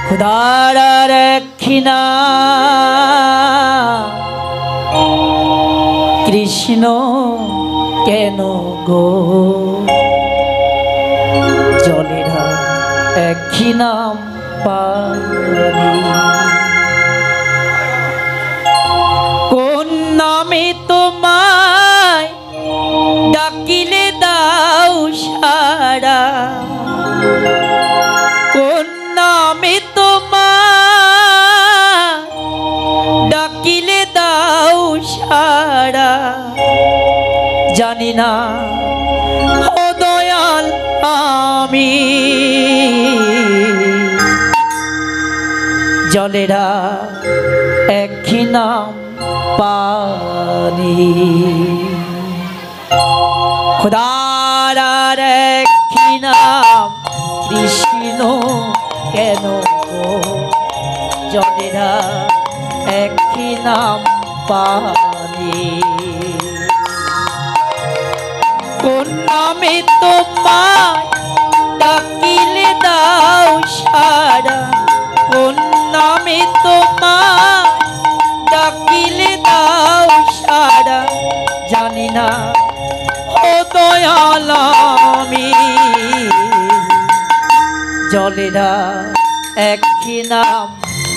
খুদার রেখিনা কৃষ্ণ কেন গো জলেরা একই নাম পানি কোন নামে তোমায় ডাকিলে দাও সারা কোন নামে তোমায় ডাকিলে দাও সারা জানি না ও দয়াল আমি জলেরা একই নাম পানি খোদার আর একই নাম কৃষ্ণ কেন গো জলেরা একই নাম পানি কোন নামে তোমায় ডাকিলে দাও সারা কোন নামে তোমায় ডাকিলে দাও সারা জানি না ও দয়াল আমি জলেরা একই নাম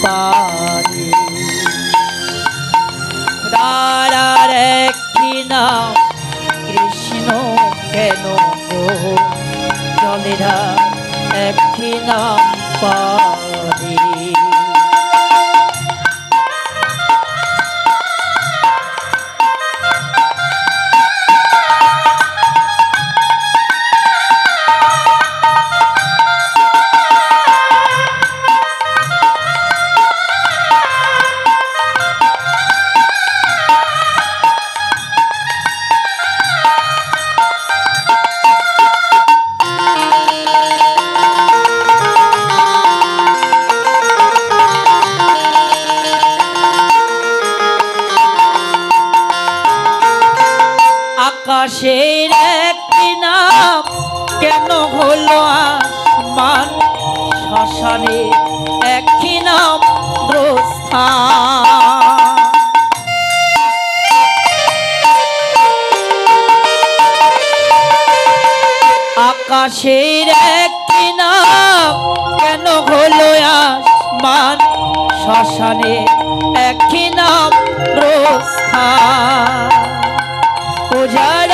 পানি তার একই নাম কৃষ্ণ কেন গো জলেরা একই নাম পানি আকাশের একটি নাম কেন হলো আসমান শ্মশানে একই নাম প্রস্থান আকাশের একটি নাম কেন হলো আসমান শ্মশানে একই নাম প্রস্থান পূজার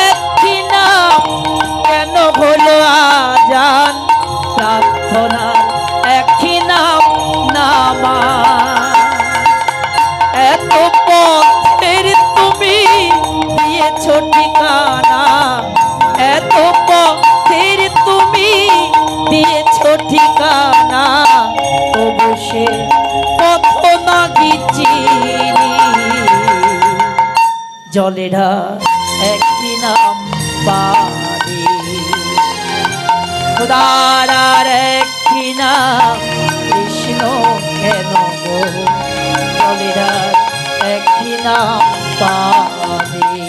একই নাম কেন হলো আজান প্রার্থনার একই নাম নামাজ এত পথের তুমি দিয়েছ ঠিকানা এত পথের তুমি দিয়েছ ঠিকানা তবু সে পথ না চিনি জলেরা একই নাম পানি খোদার আর একই নাম কৃষ্ণ কেন গো জলেরা একই নাম পানি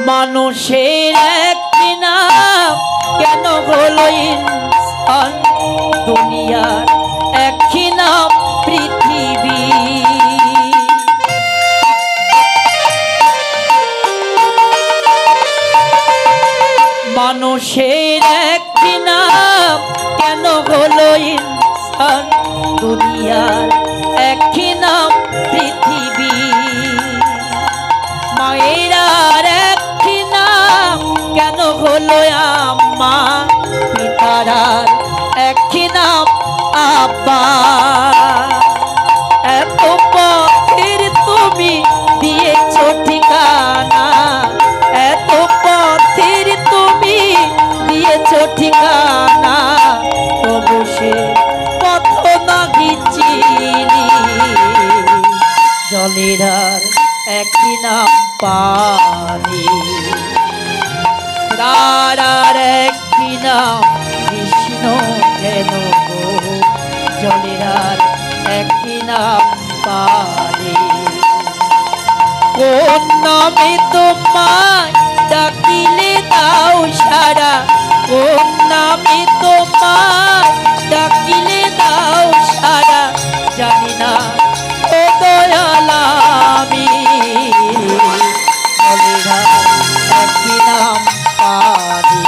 মানুষের একটি নাম কেন হলো ইনসান দুনিয়ার একই নাম পৃথিবী মানুষের একটি নাম কেন হলো ইনসান দুনিয়ার একই নাম পৃথিবী মায়ের একই নাম কেন হলো আম্মা পিতার একই নাম আব্বা এত পথের তুমি দিয়েছ ঠিকানা এত পথের তুমি দিয়েছ জলের আর একটি নাম পানি। তার একটি নাম কৃষ্ণ কেন গো, জলের আর একটি নাম পানি। কোন নামে তোমায় ডাকিলে দাও সারা, কোন নামে তোমায় ডাকিলে দাও সারা, জানি না ও দয়াল আমি। জলের আর একটি নাম পানি,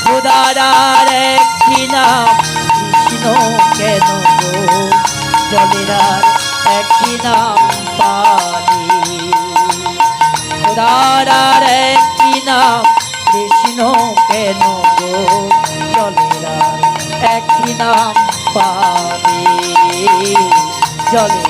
খোদার আর একটি নাম কৃষ্ণ কেন গো, জলের আর একটি নাম পানি। খোদার আর একটি নাম কৃষ্ণ কেন গো, জলের আর একটি নাম পানি। জলের